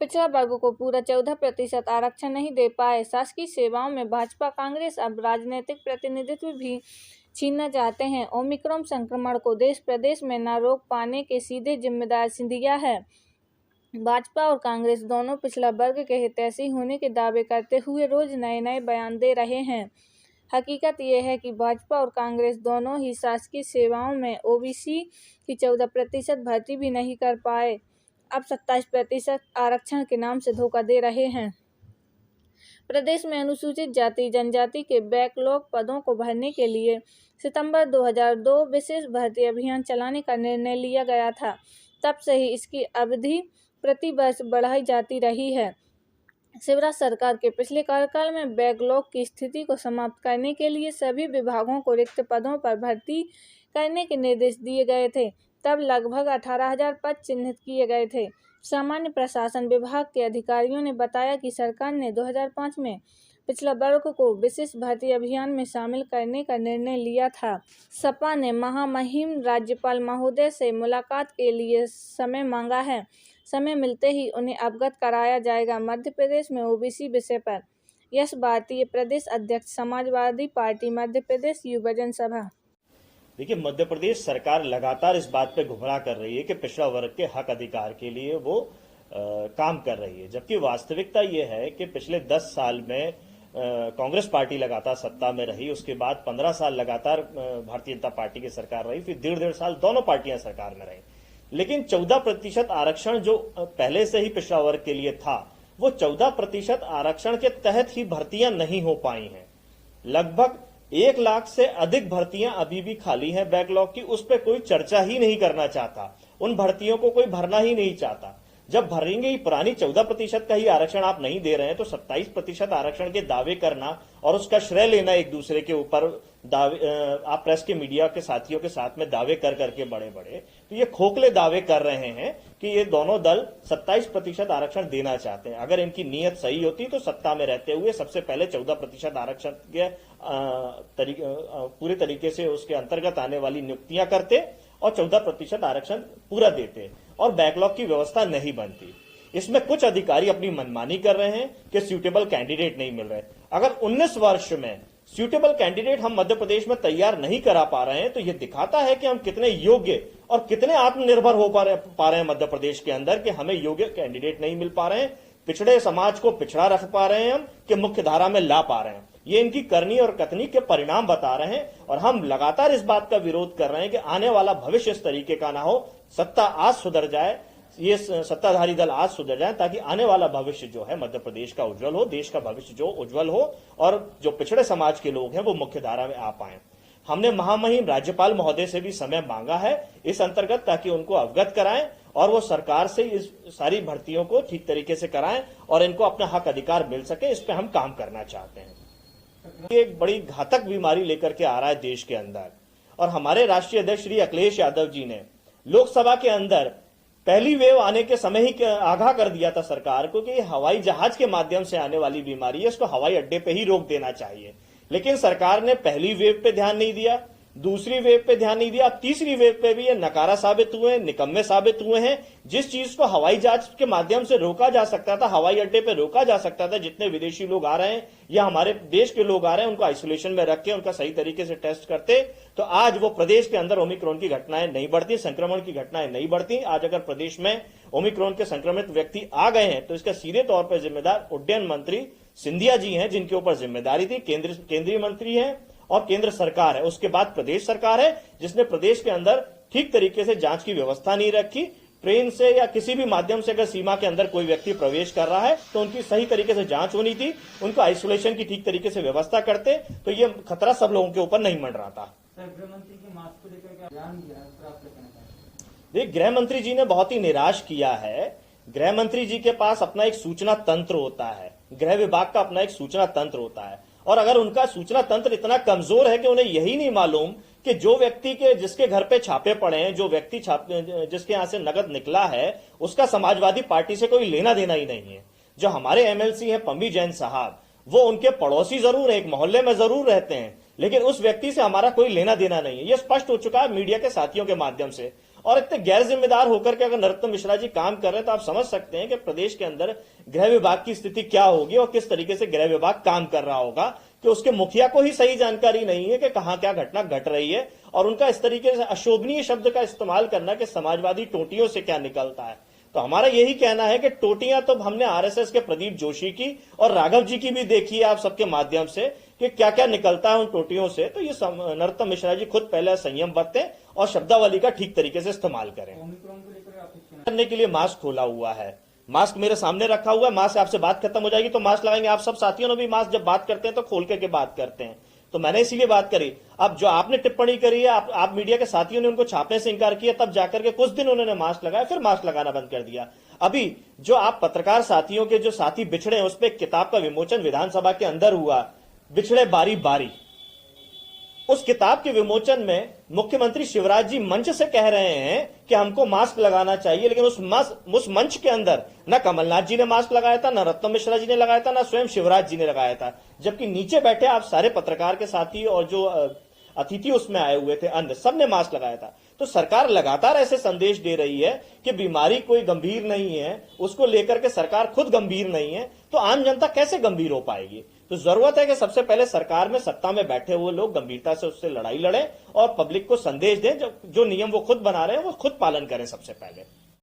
पिछड़ा वर्ग को पूरा 14% आरक्षण नहीं दे पाए। शासकीय सेवाओं में भाजपा कांग्रेस अब राजनीतिक प्रतिनिधित्व भी छीनना चाहते हैं। ओमिक्रॉन संक्रमण को देश प्रदेश में न रोक पाने के सीधे जिम्मेदार सिंधिया है। भाजपा और कांग्रेस दोनों पिछड़ा वर्ग के हितैषी होने के दावे करते हुए रोज नए नए बयान दे रहे हैं। हकीकत ये है कि भाजपा और कांग्रेस दोनों ही शासकीय सेवाओं में ओबीसी की 14% भर्ती भी नहीं कर पाए, अब 27% आरक्षण के नाम से धोखा दे रहे हैं। प्रदेश में अनुसूचित जाति जनजाति के बैकलॉग पदों को भरने के लिए सितंबर 2002 विशेष भर्ती अभियान चलाने का निर्णय लिया गया था। तब से ही इसकी अवधि प्रति वर्ष बढ़ाई जाती रही है। शिवराज सरकार के पिछले कार्यकाल में बैकलॉग की स्थिति को समाप्त करने के लिए सभी विभागों को रिक्त पदों पर भर्ती करने के निर्देश दिए गए थे। तब लगभग 18,000 पद चिन्हित किए गए थे। सामान्य प्रशासन विभाग के अधिकारियों ने बताया कि सरकार ने 2005 में पिछड़ा वर्ग को विशेष भर्ती अभियान में शामिल करने का निर्णय लिया था। सपा ने महामहिम राज्यपाल महोदय से मुलाकात के लिए समय मांगा है। समय मिलते ही उन्हें अवगत कराया जाएगा। मध्य प्रदेश में ओबीसी विषय पर यश भारतीय प्रदेश अध्यक्ष समाजवादी पार्टी मध्य प्रदेश युवा जनसभा। देखिए, मध्य प्रदेश सरकार लगातार इस बात पे गुमराह कर रही है कि पिछड़ा वर्ग के हक अधिकार के लिए वो काम कर रही है, जबकि वास्तविकता ये है कि पिछले 10 साल में कांग्रेस पार्टी लगातार सत्ता में रही। उसके बाद 15 साल लगातार भारतीय जनता पार्टी की सरकार रही, फिर 1.5 साल दोनों पार्टियां सरकार में रही। लेकिन 14% आरक्षण जो पहले से ही पिछड़ा वर्ग के लिए था, वो 14% आरक्षण के तहत ही भर्तियां नहीं हो पाई हैं। लगभग 1 लाख से अधिक भर्तियां अभी भी खाली हैं बैकलॉग की। उस पर कोई चर्चा ही नहीं करना चाहता, उन भर्तियों को कोई भरना ही नहीं चाहता। जब भरेंगे ही पुरानी 14% का ही आरक्षण आप नहीं दे रहे हैं, तो 27% आरक्षण के दावे करना और उसका श्रेय लेना एक दूसरे के ऊपर दावे, आप प्रेस के मीडिया के साथियों के साथ में दावे कर करके बड़े बड़े तो ये खोखले दावे कर रहे हैं कि ये दोनों दल 27% आरक्षण देना चाहते हैं। अगर इनकी नीयत सही होती तो सत्ता में रहते हुए सबसे पहले 14% आरक्षण के पूरे तरीके से उसके अंतर्गत आने वाली नियुक्तियां करते और 14% आरक्षण पूरा देते और बैकलॉग की व्यवस्था नहीं बनती। इसमें कुछ अधिकारी अपनी मनमानी कर रहे हैं कि सूटेबल कैंडिडेट नहीं मिल रहे। अगर 19 वर्ष में सूटेबल कैंडिडेट हम मध्य प्रदेश में तैयार नहीं करा पा रहे हैं, तो यह दिखाता है कि हम कितने योग्य और कितने आत्मनिर्भर हो पा रहे हैं मध्य प्रदेश के अंदर, कि हमें योग्य कैंडिडेट नहीं मिल पा रहे हैं। पिछड़े समाज को पिछड़ा रख पा रहे हैं हम, कि मुख्य धारा में ला पा रहे हैं। ये इनकी करनी और कथनी के परिणाम बता रहे हैं और हम लगातार इस बात का विरोध कर रहे हैं कि आने वाला भविष्य इस तरीके का ना हो। सत्ता आज सुधर जाए, ये सत्ताधारी दल आज सुधर जाए, ताकि आने वाला भविष्य जो है मध्य प्रदेश का उज्जवल हो, देश का भविष्य जो उज्जवल हो और जो पिछड़े समाज के लोग हैं वो मुख्य धारा में आ पाए। हमने महामहिम राज्यपाल महोदय से भी समय मांगा है इस अंतर्गत, ताकि उनको अवगत कराएं और वो सरकार से इस सारी भर्तियों को ठीक तरीके से कराएं और इनको अपना हक अधिकार मिल सके। इस पर हम काम करना चाहते हैं। ये एक बड़ी घातक बीमारी लेकर के आ रहा है देश के अंदर, और हमारे राष्ट्रीय अध्यक्ष श्री अखिलेश यादव जी ने लोकसभा के अंदर पहली वेव आने के समय ही आगाह कर दिया था सरकार को कि ये हवाई जहाज के माध्यम से आने वाली बीमारी है, इसको हवाई अड्डे पे ही रोक देना चाहिए। लेकिन सरकार ने पहली वेव पे ध्यान नहीं दिया, दूसरी वेव पे ध्यान नहीं दिया, तीसरी वेव पे भी ये नकारा साबित हुए, निकम्मे साबित हुए हैं। जिस चीज को हवाई जहाज के माध्यम से रोका जा सकता था, हवाई अड्डे पे रोका जा सकता था, जितने विदेशी लोग आ रहे हैं या हमारे देश के लोग आ रहे हैं उनको आइसोलेशन में रख के उनका सही तरीके से टेस्ट करते, तो आज वो प्रदेश के अंदर ओमिक्रॉन की घटनाएं नहीं बढ़ती, संक्रमण की घटनाएं नहीं बढ़ती। आज अगर प्रदेश में ओमिक्रॉन के संक्रमित व्यक्ति आ गए हैं तो इसका सीधे तौर पर जिम्मेदार उड्डयन मंत्री सिंधिया जी हैं, जिनके ऊपर जिम्मेदारी थी। केंद्रीय मंत्री हैं और केंद्र सरकार है, उसके बाद प्रदेश सरकार है जिसने प्रदेश के अंदर ठीक तरीके से जांच की व्यवस्था नहीं रखी। ट्रेन से या किसी भी माध्यम से अगर सीमा के अंदर कोई व्यक्ति प्रवेश कर रहा है तो उनकी सही तरीके से जांच होनी थी, उनको आइसोलेशन की ठीक तरीके से व्यवस्था करते तो ये खतरा सब लोगों के ऊपर नहीं मंडरा था। गृहमंत्री की मास्क को लेकर बयान दिया है, देखिए, गृह मंत्री जी ने बहुत ही निराश किया है। गृह मंत्री जी के पास अपना एक सूचना तंत्र होता है, गृह विभाग का अपना एक सूचना तंत्र होता है, और अगर उनका सूचना तंत्र इतना कमजोर है कि उन्हें यही नहीं मालूम कि जो व्यक्ति के जिसके घर पे छापे पड़े हैं, जो व्यक्ति जिसके यहां से नगद निकला है, उसका समाजवादी पार्टी से कोई लेना देना ही नहीं है। जो हमारे एमएलसी हैं पम्मी जैन साहब, वो उनके पड़ोसी जरूर है, एक मोहल्ले में जरूर रहते हैं, लेकिन उस व्यक्ति से हमारा कोई लेना देना नहीं है। यह स्पष्ट हो चुका है मीडिया के साथियों के माध्यम से। और इतने गैर जिम्मेदार होकर के अगर नरोत्तम मिश्रा जी काम कर रहे हैं तो आप समझ सकते हैं कि प्रदेश के अंदर गृह विभाग की स्थिति क्या होगी और किस तरीके से गृह विभाग काम कर रहा होगा कि उसके मुखिया को ही सही जानकारी नहीं है कि कहां क्या घटना घट रही है, और उनका इस तरीके से अशोभनीय शब्द का इस्तेमाल करना कि समाजवादी टोटियों से क्या निकलता है। तो हमारा यही कहना है कि टोटियां तो हमने आरएसएस के प्रदीप जोशी की और राघव जी की भी देखी है आप सबके माध्यम से कि क्या क्या निकलता है उन टोटियों से। तो ये नरोत्तम मिश्रा जी खुद पहले संयम बरतें और शब्दावली का ठीक तरीके से इस्तेमाल करें। ओमिक्रॉन को लेकर आप कुछ कहना करने के लिए मास्क खोला हुआ है, मास्क मेरे सामने रखा हुआ है, मास्क से आपसे बात खत्म हो जाएगी तो मास्क लगाएंगे। आप सब साथियों ने भी मास्क जब बात करते हैं तो खोल करके बात करते हैं, तो मैंने इसीलिए बात करी। अब जो आपने टिप्पणी करी है, आप मीडिया के साथियों ने उनको छापने से इंकार किया, तब जाकर के कुछ दिन उन्होंने मास्क लगाया, फिर मास्क लगाना बंद कर दिया। अभी जो आप पत्रकार साथियों के जो साथी बिछड़े उस पर किताब का विमोचन विधानसभा के अंदर हुआ, बिछड़े बारी बारी। उस किताब के विमोचन में मुख्यमंत्री शिवराज जी मंच से कह रहे हैं कि हमको मास्क लगाना चाहिए, लेकिन उस मंच के अंदर न कमलनाथ जी ने मास्क लगाया था, न नरोत्तम मिश्रा जी ने लगाया था, न स्वयं शिवराज जी ने लगाया था, जबकि नीचे बैठे आप सारे पत्रकार के साथी और जो अतिथि उसमें आए हुए थे अन्य सबने मास्क लगाया था। तो सरकार लगातार ऐसे संदेश दे रही है कि बीमारी कोई गंभीर नहीं है, उसको लेकर के सरकार खुद गंभीर नहीं है, तो आम जनता कैसे गंभीर हो पाएगी। तो जरूरत है कि सबसे पहले सरकार में सत्ता में बैठे हुए लोग गंभीरता से उससे लड़ाई लड़ें और पब्लिक को संदेश दें, जो नियम वो खुद बना रहे हैं वो खुद पालन करें सबसे पहले।